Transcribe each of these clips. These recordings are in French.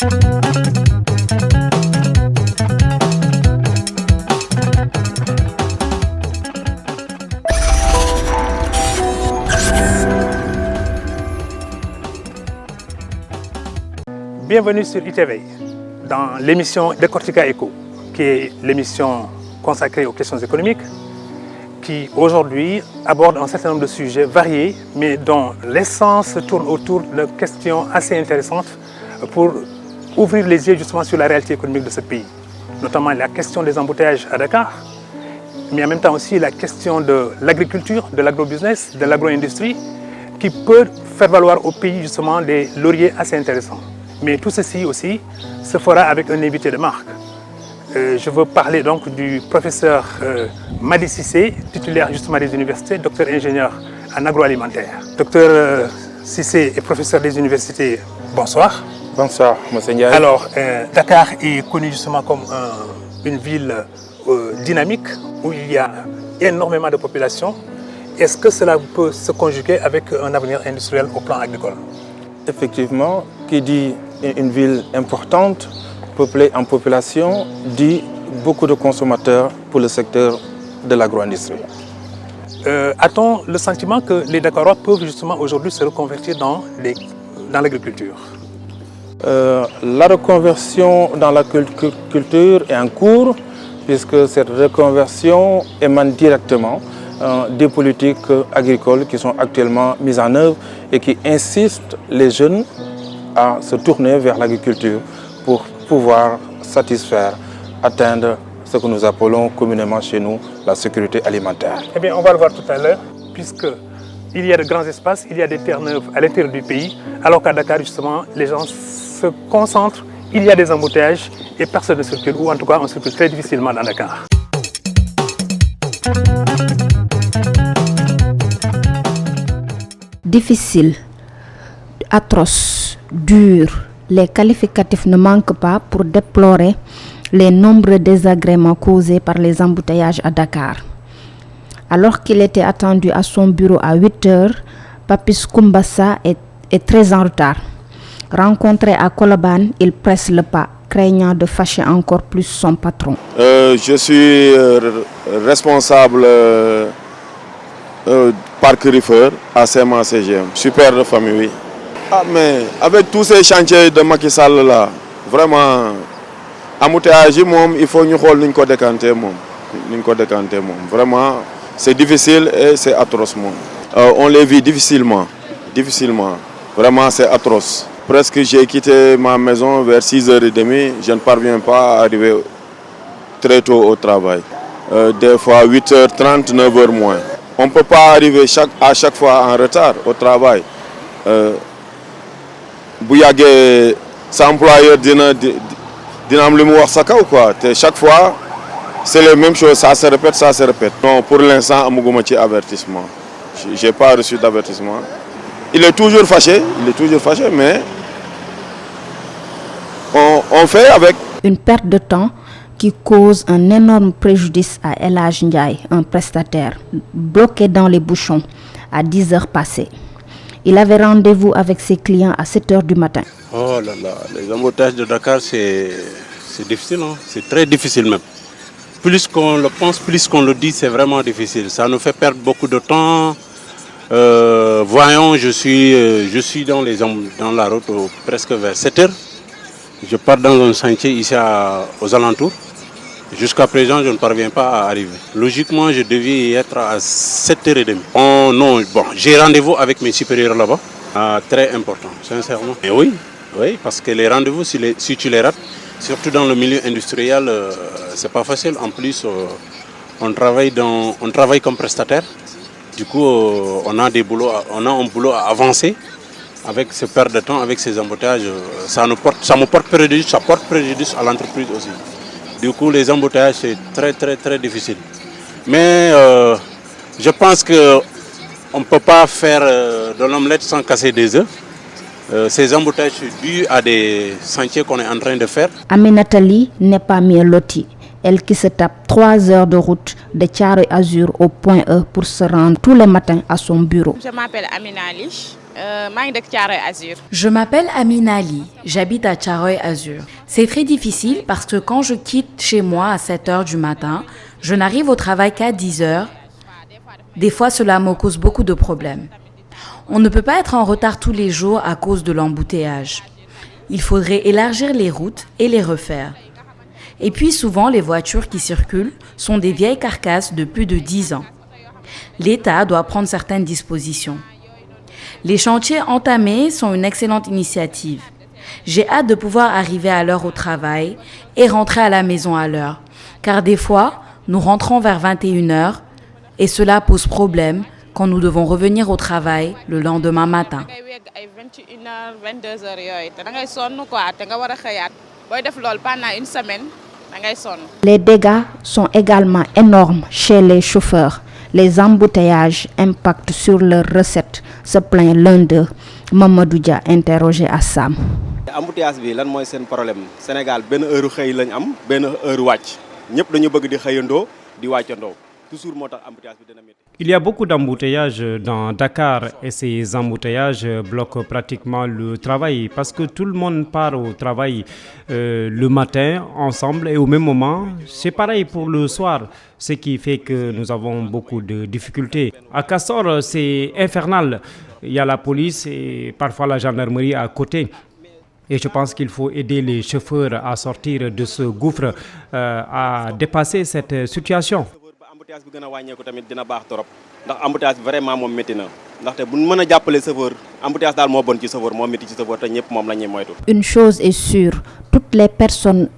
Bienvenue sur ITV, dans l'émission Décortica Éco, qui est l'émission consacrée aux questions économiques, qui aujourd'hui aborde un certain nombre de sujets variés, mais dont l'essence tourne autour de questions assez intéressantes pour ouvrir les yeux justement sur la réalité économique de ce pays. Notamment la question des embouteillages à Dakar, mais en même temps aussi la question de l'agriculture, de l'agrobusiness, de l'agro-industrie, qui peut faire valoir au pays justement des lauriers assez intéressants. Mais tout ceci aussi se fera avec un invité de marque. Je veux parler donc du professeur Madi Cissé, titulaire justement des universités, docteur ingénieur en agroalimentaire. Docteur Cissé est professeur des universités. Bonsoir. Bonsoir, monsieur Ndiaye. Alors, Dakar est connu justement comme une ville dynamique où il y a énormément de population. Est-ce que cela peut se conjuguer avec un avenir industriel au plan agricole? Effectivement, qui dit une ville importante, peuplée en population, dit beaucoup de consommateurs pour le secteur de l'agro-industrie. A-t-on le sentiment que les Dakarois peuvent justement aujourd'hui se reconvertir dans l'agriculture? La reconversion dans la culture est en cours, puisque cette reconversion émane directement des politiques agricoles qui sont actuellement mises en œuvre et qui incitent les jeunes à se tourner vers l'agriculture pour pouvoir satisfaire, atteindre ce que nous appelons communément chez nous la sécurité alimentaire. Eh bien, on va le voir tout à l'heure, puisqu'il y a de grands espaces, il y a des terres neuves à l'intérieur du pays, alors qu'à Dakar, justement, les gens se concentrent, il y a des embouteillages et personne ne circule, ou en tout cas, on circule très difficilement dans Dakar. Difficile, atroce, dur, les qualificatifs ne manquent pas pour déplorer les nombreux désagréments causés par les embouteillages à Dakar. Alors qu'il était attendu à son bureau à 8 heures, Papis Koumbassa est très en retard. Rencontré à Colobane, il presse le pas, craignant de fâcher encore plus son patron. Je suis responsable parc Riffeur à CMA-CGM. Je suis père de famille, oui. Ah, mais avec tous ces chantiers de Macky Sall là, vraiment, embouteillage, il faut nous décanter. Vraiment, c'est difficile et c'est atroce. On les vit difficilement. Vraiment, c'est atroce. Presque j'ai quitté ma maison vers 6h30. Je ne parviens pas à arriver très tôt au travail. Des fois 8h30, 9h moins. On ne peut pas arriver à chaque fois en retard au travail. Bouyagé, sa employeur chaque fois, c'est la même chose, ça se répète. Non, pour l'instant, je avertissement. Je n'ai pas reçu d'avertissement. Il est toujours fâché, mais on fait avec. Une perte de temps qui cause un énorme préjudice à El Hadj Ndiaye, un prestataire, bloqué dans les bouchons à 10 heures passées. Il avait rendez-vous avec ses clients à 7 heures du matin. Oh là là, les embouteillages de Dakar, c'est difficile, hein? C'est très difficile même. Plus qu'on le pense, plus qu'on le dit, c'est vraiment difficile. Ça nous fait perdre beaucoup de temps. Voyons, je suis dans la route presque vers 7 heures. Je pars dans un chantier ici aux alentours. Jusqu'à présent, je ne parviens pas à arriver. Logiquement, je devais y être à 7h30. J'ai rendez-vous avec mes supérieurs là-bas. Très important, sincèrement. Et oui, parce que les rendez-vous, si tu les rates, surtout dans le milieu industriel, c'est pas facile. En plus, on travaille comme prestataire. Du coup, on a un boulot à avancer. Avec ce perte de temps, avec ces embouteillages, ça porte préjudice à l'entreprise aussi. Du coup, les embouteillages, c'est très, très, très difficile. Mais je pense qu'on ne peut pas faire de l'omelette sans casser des œufs. Ces embouteillages sont dus à des chantiers qu'on est en train de faire. Aminatali n'est pas mieux lotie. Elle qui se tape 3 heures de route de Thiaroye Azur au point E pour se rendre tous les matins à son bureau. Je m'appelle Amina Lich. Je m'appelle Amina Ali, j'habite à Thiaroye Azur. C'est très difficile parce que quand je quitte chez moi à 7 h du matin, je n'arrive au travail qu'à 10 h. Des fois, cela me cause beaucoup de problèmes. On ne peut pas être en retard tous les jours à cause de l'embouteillage. Il faudrait élargir les routes et les refaire. Et puis souvent, les voitures qui circulent sont des vieilles carcasses de plus de 10 ans. L'État doit prendre certaines dispositions. Les chantiers entamés sont une excellente initiative. J'ai hâte de pouvoir arriver à l'heure au travail et rentrer à la maison à l'heure. Car des fois, nous rentrons vers 21 h et cela pose problème quand nous devons revenir au travail le lendemain matin. Les dégâts sont également énormes chez les chauffeurs. Les embouteillages impactent sur leurs recettes, se plaint l'un d'eux. Mamadou Dia, interrogé à Sam. Embouteillage bi lan moy sen problème Sénégal ben heure xey lañ am ben heure wacc ñepp dañu bëgg di xeyando di waccando toujours motax embouteillage bi dina metti. Il y a beaucoup d'embouteillages dans Dakar et ces embouteillages bloquent pratiquement le travail parce que tout le monde part au travail le matin ensemble et au même moment. C'est pareil pour le soir, ce qui fait que nous avons beaucoup de difficultés. À Castor, c'est infernal. Il y a la police et parfois la gendarmerie à côté. Et je pense qu'il faut aider les chauffeurs à sortir de ce gouffre, à dépasser cette situation. Embouteillage bi gëna wañéku tamit dina baax torop ndax embouteillage vraiment mom metti na ndax té buñ mëna jappalé chauffeur embouteillage dal mo bon ci chauffeur mo metti ci chauffeur té ñepp mom lañuy moytu. Une chose est sûre, toutes les personnes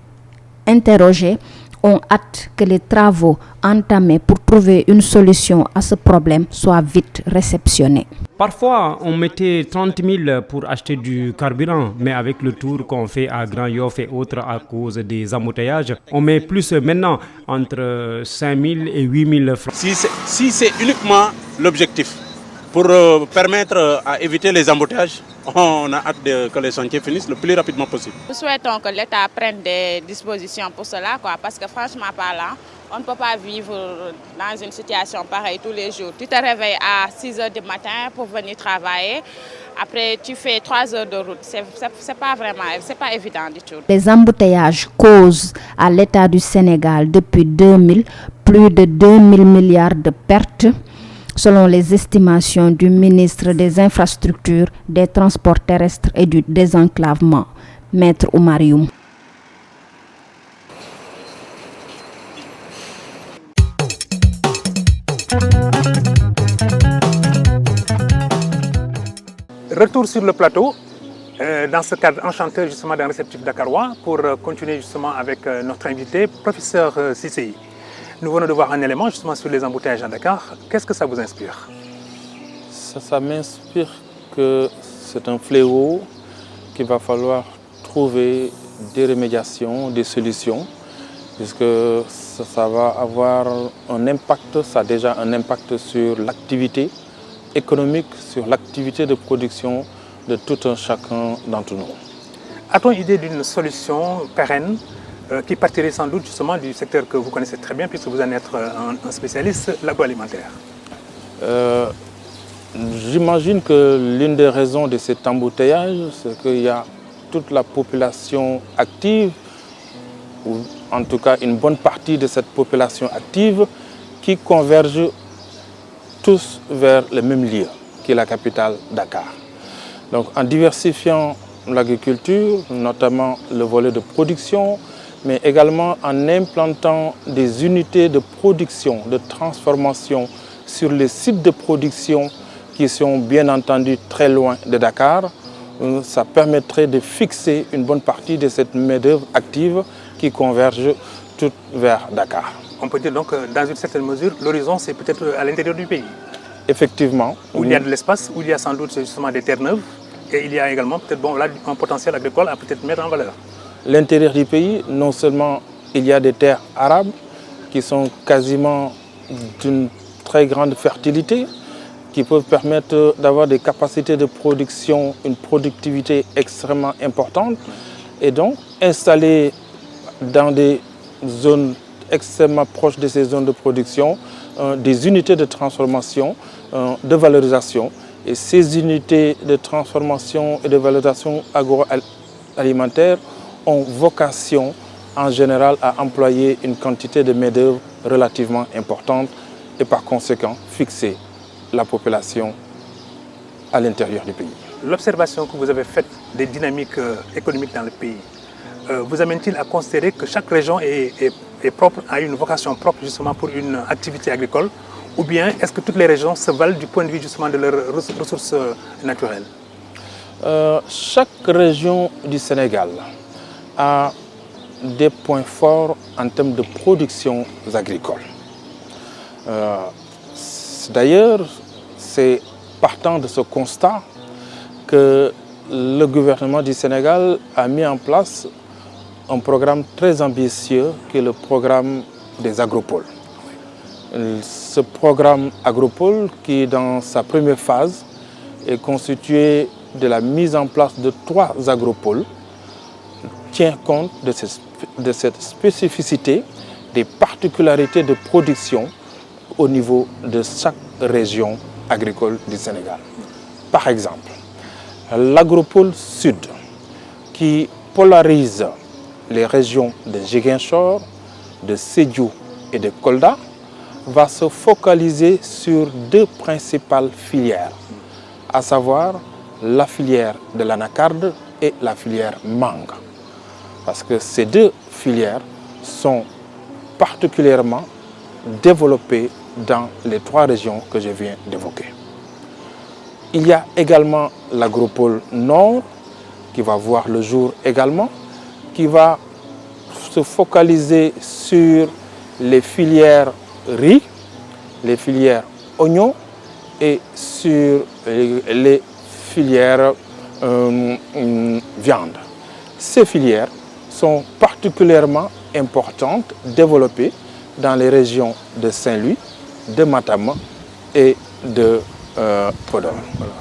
interrogées ont hâte que les travaux entamés pour trouver une solution à ce problème soient vite réceptionnés. Parfois, on mettait 30 000 pour acheter du carburant, mais avec le tour qu'on fait à Grand Yoff et autres à cause des embouteillages, on met plus maintenant, entre 5 000 et 8 000 francs. Si c'est uniquement l'objectif, pour permettre à éviter les embouteillages, on a hâte que les chantiers finissent le plus rapidement possible. Nous souhaitons que l'État prenne des dispositions pour cela, parce que franchement parlant, on ne peut pas vivre dans une situation pareille tous les jours. Tu te réveilles à 6 h du matin pour venir travailler. Après, tu fais 3 heures de route. C'est pas évident du tout. Les embouteillages causent à l'État du Sénégal depuis 2000 plus de 2 000 milliards de pertes, selon les estimations du ministre des Infrastructures, des Transports terrestres et du désenclavement, Maître Oumar Youm. Retour sur le plateau, dans ce cadre enchanteur justement d'un réceptif dakarois, pour continuer justement avec notre invité, professeur Cissé. Nous venons de voir un élément justement sur les embouteillages à Dakar. Qu'est-ce que ça vous inspire? Ça m'inspire que c'est un fléau qu'il va falloir trouver des remédiations, des solutions, puisque ça va avoir un impact, ça a déjà un impact sur l'activité économique, sur l'activité de production de tout un chacun d'entre nous. A-t-on idée d'une solution pérenne qui partirait sans doute justement du secteur que vous connaissez très bien puisque vous en êtes un spécialiste, l'agroalimentaire? J'imagine que l'une des raisons de cet embouteillage, c'est qu'il y a toute la population active, ou en tout cas une bonne partie de cette population active, qui converge tous vers le même lieu, qui est la capitale Dakar. Donc en diversifiant l'agriculture, notamment le volet de production, mais également en implantant des unités de production, de transformation sur les sites de production qui sont bien entendu très loin de Dakar, ça permettrait de fixer une bonne partie de cette main-d'œuvre active qui converge toute vers Dakar. On peut dire donc que dans une certaine mesure, l'horizon c'est peut-être à l'intérieur du pays. Effectivement. Où il y a de l'espace, où il y a sans doute justement des terres neuves et il y a également peut-être un potentiel agricole à peut-être mettre en valeur. L'intérieur du pays, non seulement il y a des terres arables qui sont quasiment d'une très grande fertilité, qui peuvent permettre d'avoir des capacités de production, une productivité extrêmement importante, et donc installer dans des zones extrêmement proches de ces zones de production des unités de transformation, de valorisation Et ces unités de transformation et de valorisation agroalimentaire ont vocation en général à employer une quantité de main-d'œuvre relativement importante et par conséquent fixer la population à l'intérieur du pays. L'observation que vous avez faite des dynamiques économiques dans le pays vous amène-t-il à considérer que chaque région est propre, a une vocation propre justement pour une activité agricole, ou bien est-ce que toutes les régions se valent du point de vue justement de leurs ressources naturelles? Chaque région du Sénégal a des points forts en termes de production agricole. D'ailleurs, c'est partant de ce constat que le gouvernement du Sénégal a mis en place un programme très ambitieux qui est le programme des agropoles. Ce programme agropole qui, dans sa première phase, est constitué de la mise en place de 3 agropoles, tient compte de cette spécificité, des particularités de production au niveau de chaque région agricole du Sénégal. Par exemple, l'agropole sud, qui polarise les régions de Ziguinchor, de Sédhiou et de Kolda, va se focaliser sur 2 principales filières, à savoir la filière de l'anacarde et la filière mangue. Parce que ces 2 filières sont particulièrement développées dans les 3 régions que je viens d'évoquer. Il y a également l'agropole nord qui va voir le jour également, qui va se focaliser sur les filières riz, les filières oignons et sur les filières viande. Ces filières sont particulièrement importantes, développées dans les régions de Saint-Louis, de Matam et de Podor. Voilà.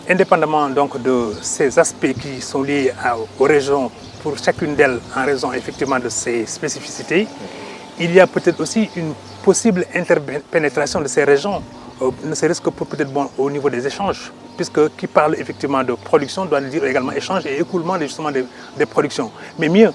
Indépendamment donc de ces aspects qui sont liés aux régions, pour chacune d'elles en raison effectivement de ces spécificités, il y a peut-être aussi une possible interpénétration de ces régions, ne serait-ce que pour peut-être au niveau des échanges, puisque qui parle effectivement de production doit dire également échange et écoulement justement des productions. Mais mieux,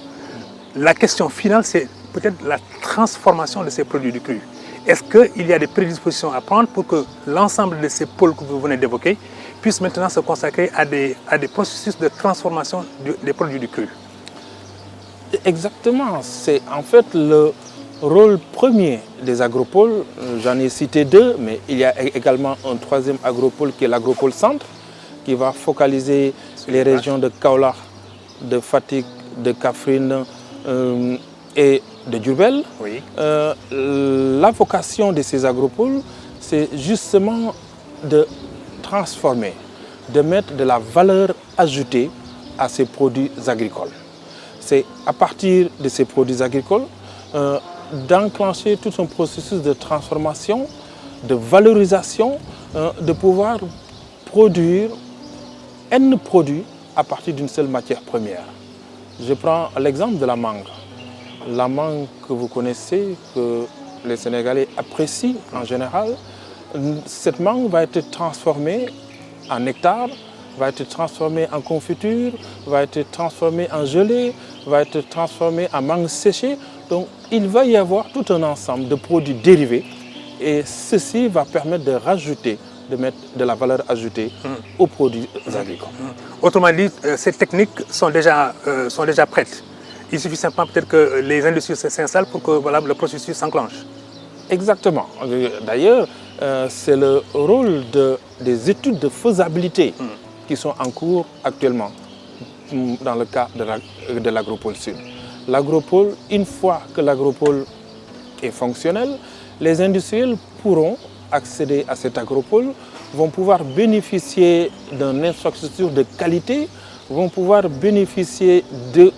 la question finale, c'est peut-être la transformation de ces produits du cru. Est-ce qu'il y a des prédispositions à prendre pour que l'ensemble de ces pôles que vous venez d'évoquer puissent maintenant se consacrer à des processus de transformation des produits du cru? Exactement, c'est en fait le rôle premier des agropoles. J'en ai cité 2, mais il y a également un 3e agropole qui est l'agropole centre, qui va focaliser les régions de Kaolack, de Fatick, de Kaffrine et de Diourbel. Oui. La vocation de ces agropoles, c'est justement de transformer, de mettre de la valeur ajoutée à ces produits agricoles. C'est à partir de ces produits agricoles d'enclencher tout un processus de transformation, de valorisation, de pouvoir produire N produits à partir d'une seule matière première. Je prends l'exemple de la mangue. La mangue que vous connaissez, que les Sénégalais apprécient en général, cette mangue va être transformée en nectar, va être transformée en confiture, va être transformée en gelée, va être transformée en mangue séchée. Donc il va y avoir tout un ensemble de produits dérivés et ceci va permettre de rajouter, de mettre de la valeur ajoutée aux produits agricoles. Autrement dit, ces techniques sont déjà prêtes. Il suffit simplement peut-être que les industries s'installent pour que voilà, le processus s'enclenche. Exactement. D'ailleurs, c'est le rôle des études de faisabilité qui sont en cours actuellement dans le cas de l'agropole sud. L'agropole, une fois que l'agropole est fonctionnel, les industriels pourront accéder à cet agropole, vont pouvoir bénéficier d'une infrastructure de qualité, vont pouvoir bénéficier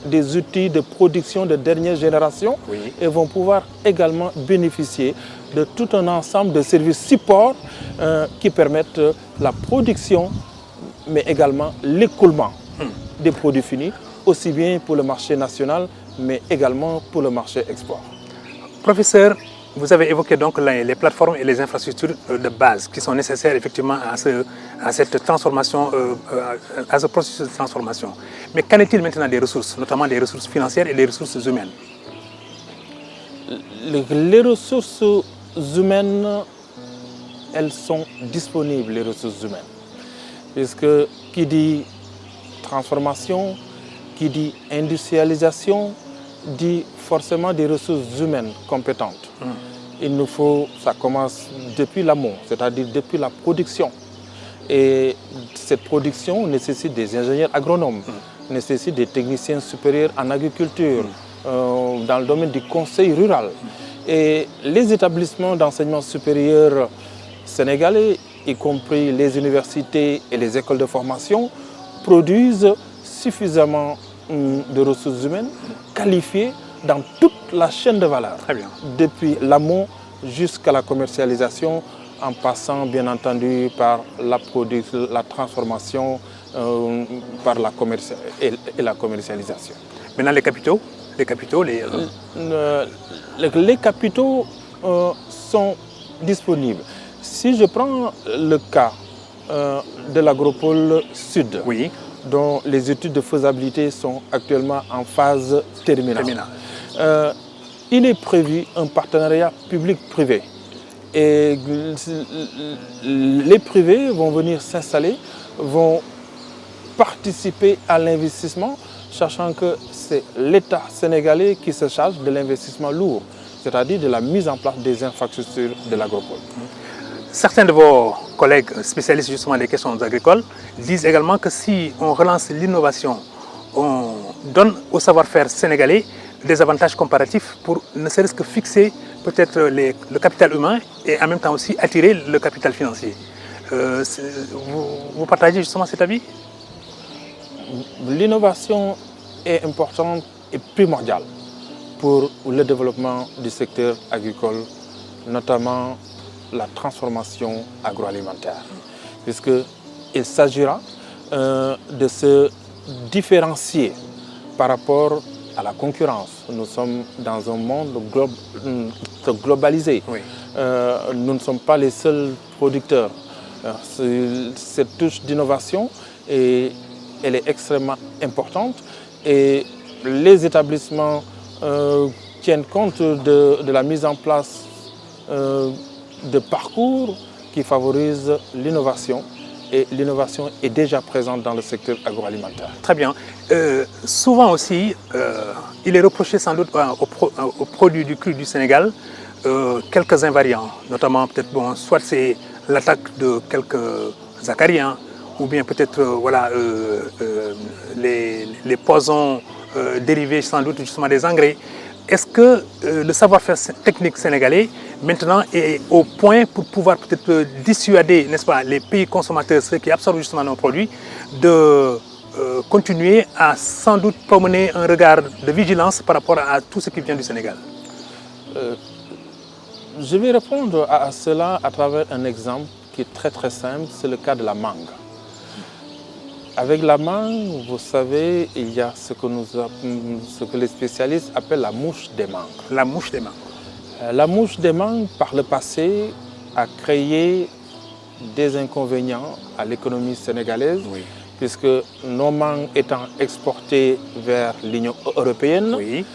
des outils de production de dernière génération et vont pouvoir également bénéficier de tout un ensemble de services support qui permettent la production mais également l'écoulement des produits finis, aussi bien pour le marché national mais également pour le marché export. Professeur, Vous avez évoqué donc les plateformes et les infrastructures de base qui sont nécessaires effectivement à cette transformation, à ce processus de transformation. Mais qu'en est-il maintenant des ressources, notamment des ressources financières et des ressources humaines? Les ressources humaines, elles sont disponibles, les ressources humaines. Puisque qui dit transformation, qui dit industrialisation, dit forcément des ressources humaines compétentes. Il nous faut, ça commence depuis l'amont, c'est-à-dire depuis la production. Et cette production nécessite des ingénieurs agronomes, nécessite des techniciens supérieurs en agriculture, dans le domaine du conseil rural. Et les établissements d'enseignement supérieur sénégalais, y compris les universités et les écoles de formation, produisent suffisamment de ressources humaines qualifiées dans toute la chaîne de valeur. Très bien. Depuis l'amont jusqu'à la commercialisation, en passant bien entendu par la production, la transformation, par la la commercialisation. Maintenant les capitaux, les capitaux sont disponibles. Si je prends le cas de l'agropole sud, oui, dont les études de faisabilité sont actuellement en phase terminale. Il est prévu un partenariat public-privé. Et les privés vont venir s'installer, vont participer à l'investissement, sachant que c'est l'État sénégalais qui se charge de l'investissement lourd, c'est-à-dire de la mise en place des infrastructures de l'agropole. Certains de vos collègues spécialistes justement des questions agricoles disent également que si on relance l'innovation, on donne au savoir-faire sénégalais des avantages comparatifs pour ne serait-ce que fixer peut-être le capital humain et en même temps aussi attirer le capital financier. Vous partagez justement cet avis? L'innovation est importante et primordiale pour le développement du secteur agricole, notamment la transformation agroalimentaire, puisqu'il s'agira de se différencier par rapport à la concurrence. Nous sommes dans un monde globalisé. Oui. Nous ne sommes pas les seuls producteurs. Cette touche d'innovation, elle est extrêmement importante et les établissements tiennent compte de la mise en place de parcours qui favorisent l'innovation. Et l'innovation est déjà présente dans le secteur agroalimentaire. Très bien. Souvent aussi, il est reproché sans doute aux produits du cru du Sénégal quelques invariants, notamment peut-être, soit c'est l'attaque de quelques acariens, ou bien peut-être les poisons dérivés sans doute justement des engrais. Est-ce que le savoir-faire technique sénégalais maintenant est au point pour pouvoir peut-être dissuader, n'est-ce pas, les pays consommateurs, ceux qui absorbent justement nos produits, de continuer à sans doute promener un regard de vigilance par rapport à tout ce qui vient du Sénégal? Je vais répondre à cela à travers un exemple qui est très très simple, c'est le cas de la mangue. Avec la mangue, vous savez, il y a ce que les spécialistes appellent la mouche des mangues. La mouche des mangues. La mouche des mangues, par le passé, a créé des inconvénients à l'économie sénégalaise, oui, puisque nos mangues étant exportées vers l'Union européenne, oui,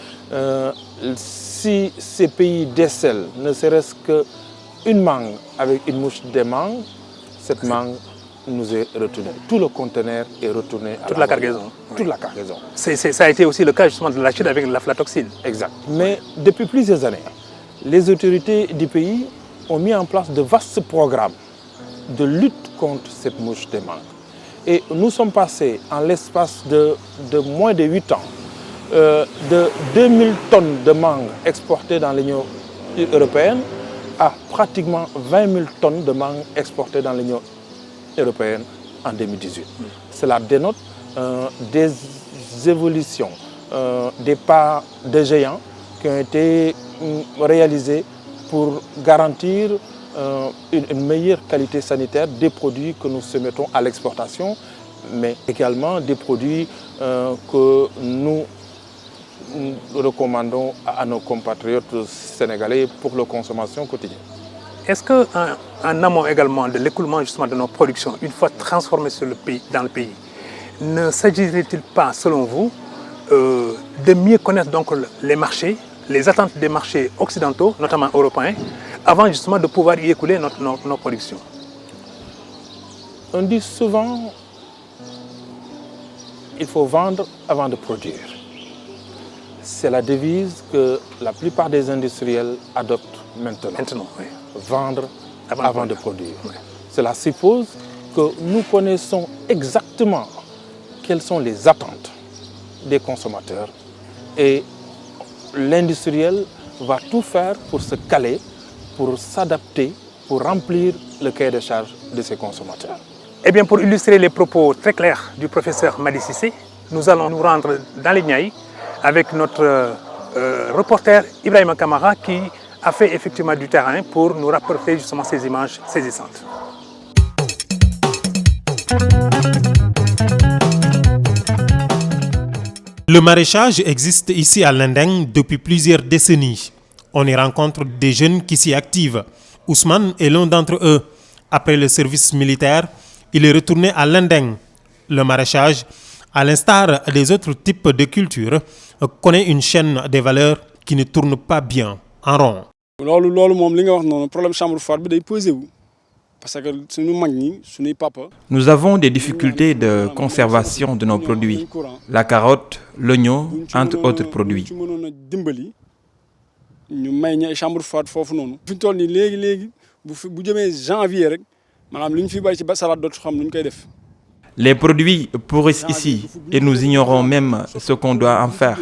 si ces pays décèlent ne serait-ce qu'une mangue avec une mouche des mangues, cette mangue nous est retenue. Tout le conteneur est retourné à la cargaison. Toute oui, la cargaison. Ça a été aussi le cas justement de la Chine avec l'aflatoxine. Exact. Mais depuis plusieurs années, les autorités du pays ont mis en place de vastes programmes de lutte contre cette mouche des mangues. Et nous sommes passés en l'espace de moins de 8 ans de 2000 tonnes de mangues exportées dans l'Union européenne à pratiquement 20 000 tonnes de mangues exportées dans l'Union européenne en 2018. Cela dénote des évolutions, des pas de géants qui ont été réalisés pour garantir une meilleure qualité sanitaire des produits que nous soumettons à l'exportation, mais également des produits que nous nous recommandons à nos compatriotes sénégalais pour leur consommation quotidienne. Est-ce qu'en amont également de l'écoulement justement de nos productions, une fois transformées dans le pays, ne s'agirait-il pas, selon vous, de mieux connaître donc les marchés, les attentes des marchés occidentaux, notamment européens, avant justement de pouvoir y écouler nos productions? On dit souvent qu'il faut vendre avant de produire. C'est la devise que la plupart des industriels adoptent maintenant. Oui. Vendre avant de produire. Oui. Cela suppose que nous connaissons exactement quelles sont les attentes des consommateurs et l'industriel va tout faire pour se caler, pour s'adapter, pour remplir le cahier de charge de ses consommateurs. Eh bien, pour illustrer les propos très clairs du professeur Madi Cissé, nous allons nous rendre dans les Niayes avec notre reporter Ibrahima Kamara qui a fait effectivement du terrain pour nous rapporter justement ces images saisissantes. Le maraîchage existe ici à Lendeng depuis plusieurs décennies. On y rencontre des jeunes qui s'y activent. Ousmane est l'un d'entre eux. Après le service militaire, il est retourné à Lendeng. Le maraîchage, à l'instar des autres types de cultures, connaît une chaîne des valeurs qui ne tourne pas bien en rond. Nous avons des difficultés de conservation de nos produits, la carotte, l'oignon, entre autres produits. Les produits pourrissent ici et nous ignorons même ce qu'on doit en faire.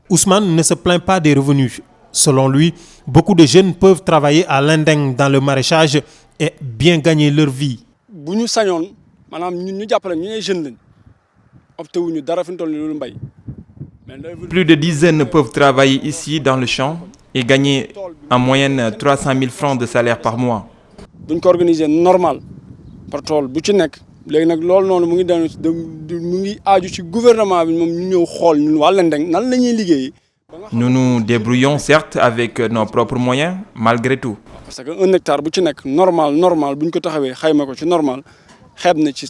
Ousmane ne se plaint pas des revenus. Selon lui, beaucoup de jeunes peuvent travailler à Lendeng dans le maraîchage et bien gagner leur vie. Plus de dizaines peuvent travailler ici dans le champ et gagner en moyenne 300 000 francs de salaire par mois. Nous nous débrouillons certes avec nos propres moyens, malgré tout. Parce qu'un hectare, normal,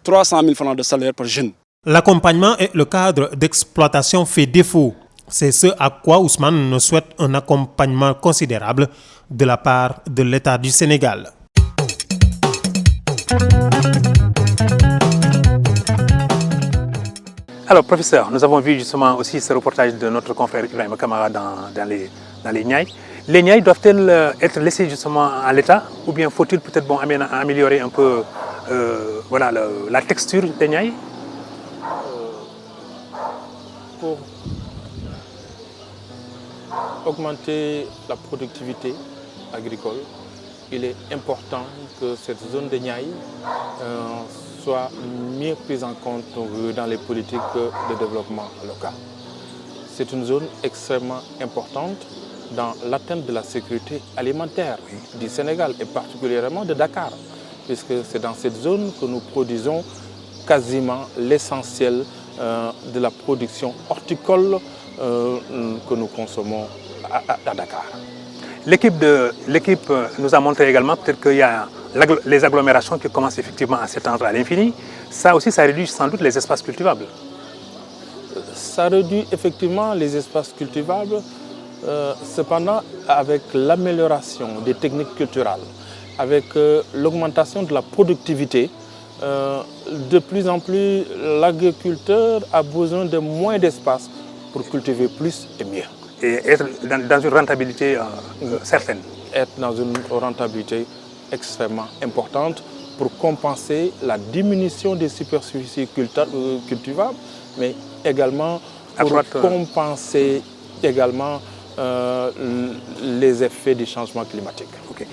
300 000 francs de salaire par jeune. L'accompagnement et le cadre d'exploitation fait défaut. C'est ce à quoi Ousmane souhaite un accompagnement considérable de la part de l'État du Sénégal. Alors, professeur, nous avons vu justement aussi ce reportage de notre confrère Ibrahima Kamara dans les Niayes. Les Niayes doivent-elles être laissées justement à l'État ou bien faut-il peut-être améliorer un peu la texture des Niayes? Pour augmenter la productivité agricole, il est important que cette zone de Niayes soit mieux prise en compte dans les politiques de développement local. C'est une zone extrêmement importante dans l'atteinte de la sécurité alimentaire du Sénégal et particulièrement de Dakar, puisque c'est dans cette zone que nous produisons quasiment l'essentiel de la production horticole que nous consommons à Dakar. L'équipe nous a montré également peut-être qu'il y a les agglomérations qui commencent effectivement à s'étendre à l'infini. Ça aussi, ça réduit sans doute les espaces cultivables. Ça réduit effectivement les espaces cultivables. Cependant, avec l'amélioration des techniques culturelles, avec l'augmentation de la productivité, de plus en plus, l'agriculteur a besoin de moins d'espace pour cultiver plus et mieux. Et être dans une rentabilité certaine. Être dans une rentabilité extrêmement importante pour compenser la diminution des superficies cultivables, mais également pour compenser également les effets du changement climatique. Okay.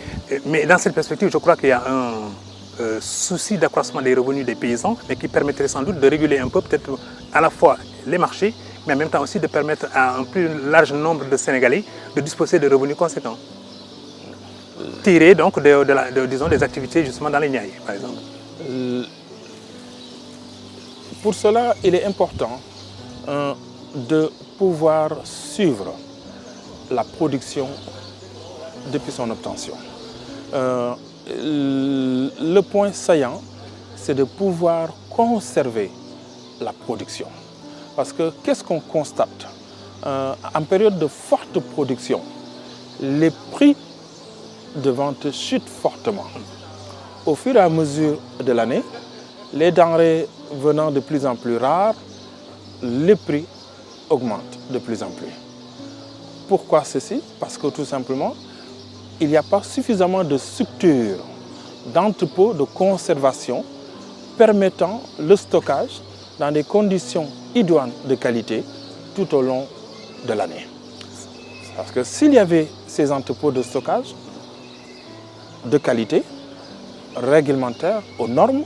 Mais dans cette perspective, je crois qu'il y a un souci d'accroissement des revenus des paysans, mais qui permettrait sans doute de réguler un peu peut-être à la fois les marchés, mais en même temps aussi de permettre à un plus large nombre de Sénégalais de disposer de revenus conséquents. Tirés donc disons, des activités justement dans les Niayes, par exemple. Pour cela, il est important de pouvoir suivre la production depuis son obtention. Le point saillant, c'est de pouvoir conserver la production. Parce que qu'est-ce qu'on constate? En période de forte production, les prix de vente chutent fortement. Au fur et à mesure de l'année, les denrées venant de plus en plus rares, les prix augmentent de plus en plus. Pourquoi ceci? Parce que tout simplement, il n'y a pas suffisamment de structures, d'entrepôts de conservation permettant le stockage dans des conditions idoines de qualité tout au long de l'année. Parce que s'il y avait ces entrepôts de stockage de qualité, réglementaires, aux normes,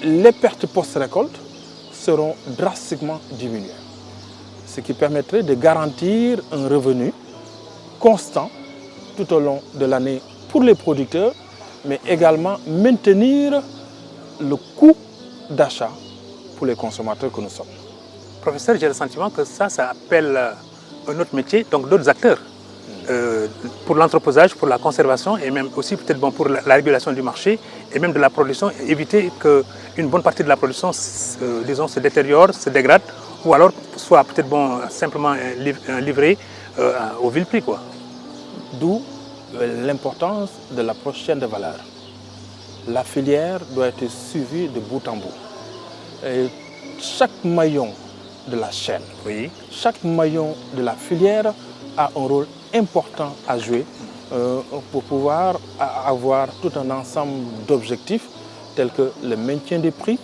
les pertes post-récolte seront drastiquement diminuées. Ce qui permettrait de garantir un revenu constant tout au long de l'année pour les producteurs, mais également maintenir le coût d'achat pour les consommateurs que nous sommes. Professeur, j'ai le sentiment que ça appelle un autre métier, donc d'autres acteurs, pour l'entreposage, pour la conservation et même aussi peut-être bon, pour la régulation du marché et même de la production, éviter qu'une bonne partie de la production disons, se détériore, se dégrade ou alors soit peut-être bon, simplement livrée au vil prix. D'où l'importance de la chaîne de valeur. La filière doit être suivie de bout en bout. Et chaque maillon de la chaîne, chaque maillon de la filière a un rôle important à jouer pour pouvoir avoir tout un ensemble d'objectifs tels que le maintien des prix,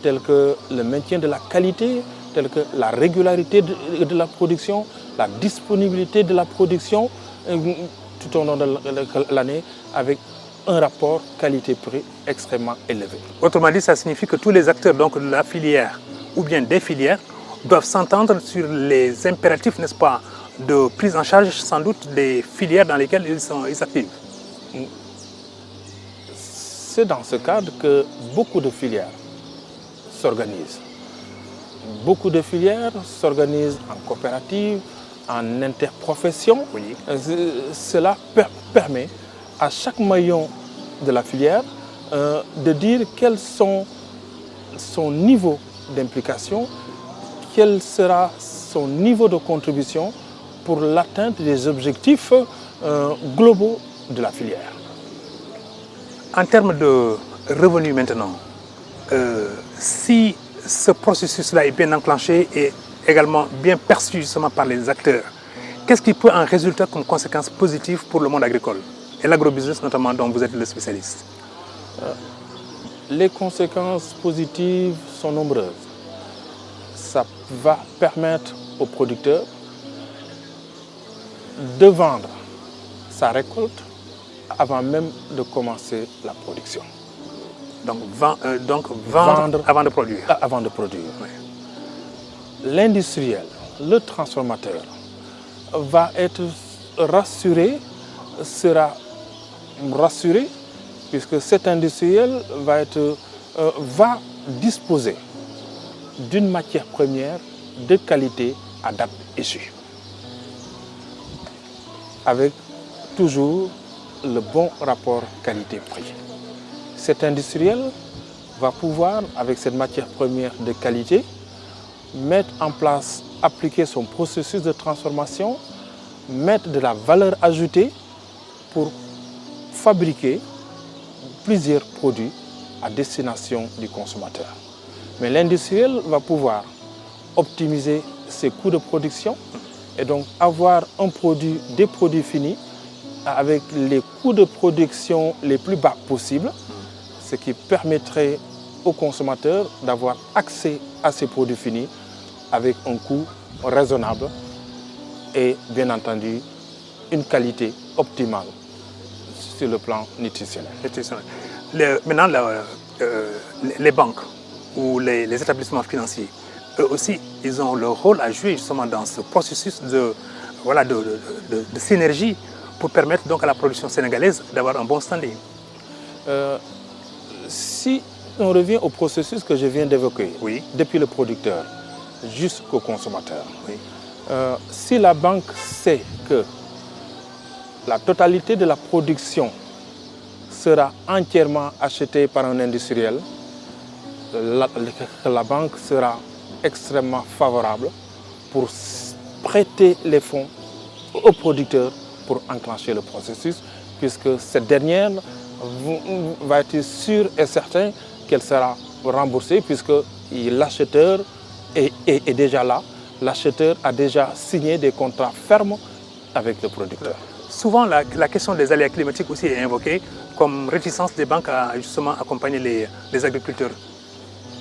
tels que le maintien de la qualité, tels que la régularité de la production, la disponibilité de la production tout au long de l'année avec un rapport qualité-prix extrêmement élevé. Autrement dit, ça signifie que tous les acteurs donc, de la filière ou bien des filières doivent s'entendre sur les impératifs, n'est-ce pas, de prise en charge sans doute des filières dans lesquelles ils s'activent. C'est dans ce cadre que beaucoup de filières s'organisent. Beaucoup de filières s'organisent en coopérative, en interprofession. Cela permet à chaque maillon de la filière de dire quel sont son niveau d'implication, quel sera son niveau de contribution pour l'atteinte des objectifs globaux de la filière. En termes de revenus maintenant, si ce processus-là est bien enclenché et également bien perçu justement par les acteurs, qu'est-ce qui peut en résulter comme conséquence positive pour le monde agricole et l'agrobusiness notamment dont vous êtes le spécialiste? Les conséquences positives sont nombreuses. Ça va permettre aux producteurs de vendre sa récolte avant même de commencer la production. Donc vendre avant de produire. Avant de produire. Oui. L'industriel, le transformateur, va être rassuré, sera rassuré, puisque cet industriel va disposer d'une matière première de qualité à date échue, avec toujours le bon rapport qualité-prix. Cet industriel va pouvoir, avec cette matière première de qualité, mettre en place, appliquer son processus de transformation, mettre de la valeur ajoutée pour fabriquer plusieurs produits à destination du consommateur. Mais l'industriel va pouvoir optimiser ses coûts de production et donc avoir des produits finis avec les coûts de production les plus bas possibles, ce qui permettrait aux consommateurs d'avoir accès à ces produits finis avec un coût raisonnable et bien entendu une qualité optimale sur le plan nutritionnel. Maintenant, les banques ou les établissements financiers, eux aussi, ils ont leur rôle à jouer justement dans ce processus de synergie pour permettre donc à la production sénégalaise d'avoir un bon standing. Si on revient au processus que je viens d'évoquer, depuis le producteur jusqu'au consommateur. Si la banque sait que la totalité de la production sera entièrement achetée par un industriel, la banque sera extrêmement favorable pour prêter les fonds aux producteurs pour enclencher le processus, puisque cette dernière va être sûre et certain qu'elle sera remboursée, puisque l'acheteur est déjà là. L'acheteur a déjà signé des contrats fermes avec le producteur. Souvent, la question des aléas climatiques aussi est invoquée comme réticence des banques à justement accompagner les agriculteurs.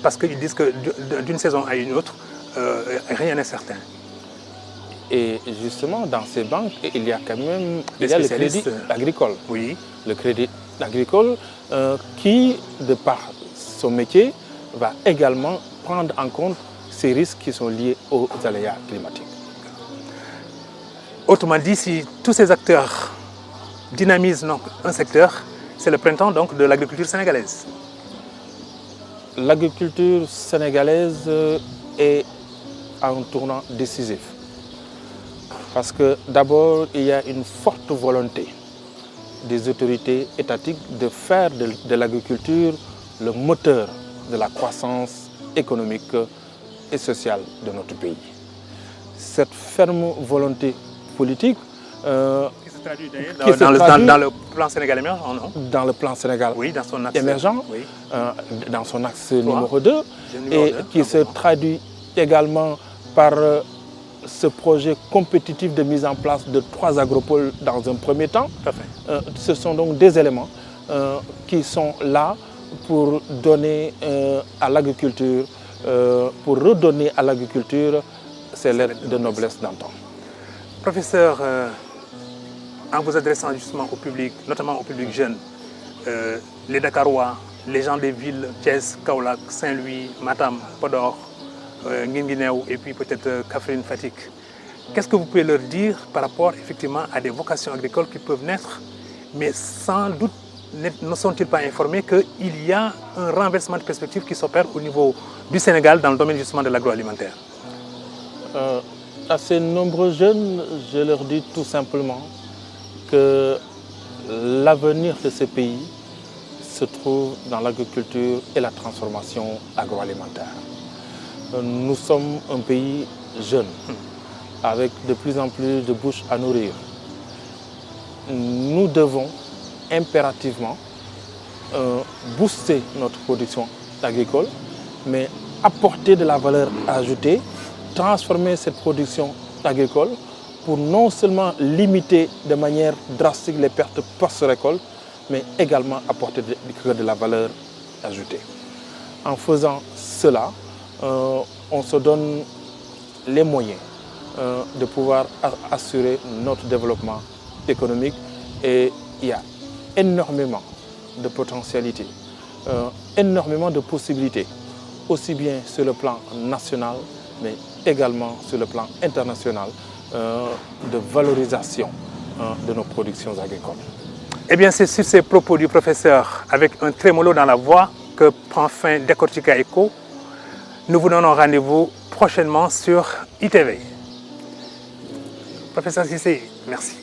Parce qu'ils disent que d'une saison à une autre, rien n'est certain. Et justement, dans ces banques, il y a quand même le crédit agricole. Oui. Le crédit agricole qui, de par son métier, va également prendre en compte ces risques qui sont liés aux aléas climatiques. Autrement dit, si tous ces acteurs dynamisent donc un secteur, c'est le printemps donc de l'agriculture sénégalaise. L'agriculture sénégalaise est à un tournant décisif. Parce que d'abord, il y a une forte volonté des autorités étatiques de faire de l'agriculture le moteur de la croissance économique et sociale de notre pays. Cette ferme volonté politique qui se traduit d'ailleurs dans le plan Sénégal émergent, non? Dans le plan Sénégal dans son axe émergent, dans son axe numéro 2, et qui se traduit également par ce projet compétitif de mise en place de 3 agropoles dans un premier temps. Ce sont donc des éléments qui sont là pour donner à l'agriculture, pour redonner à l'agriculture ses lettres de noblesse d'antan. Professeur, en vous adressant justement au public, notamment au public jeune, les Dakarois, les gens des villes, Thiès, Kaolack, Saint-Louis, Matam, Podor, Guinguinéo et puis peut-être Kaffrine, Fatick. Qu'est-ce que vous pouvez leur dire par rapport effectivement à des vocations agricoles qui peuvent naître, mais sans doute ne sont-ils pas informés qu'il y a un renversement de perspective qui s'opère au niveau du Sénégal dans le domaine justement de l'agroalimentaire? À ces nombreux jeunes, je leur dis tout simplement que l'avenir de ce pays se trouve dans l'agriculture et la transformation agroalimentaire. Nous sommes un pays jeune, avec de plus en plus de bouches à nourrir. Nous devons impérativement booster notre production agricole, mais apporter de la valeur ajoutée, transformer cette production agricole pour non seulement limiter de manière drastique les pertes post-récolte, mais également apporter de la valeur ajoutée. En faisant cela, on se donne les moyens de pouvoir assurer notre développement économique, et il y a énormément de potentialités, énormément de possibilités, aussi bien sur le plan national, mais également sur le plan international, de valorisation de nos productions agricoles. Eh bien, c'est sur ces propos du professeur, avec un trémolo dans la voix, que prend fin Décortica Éco. Nous vous donnons rendez-vous prochainement sur ITV. Professeur Cissé, merci.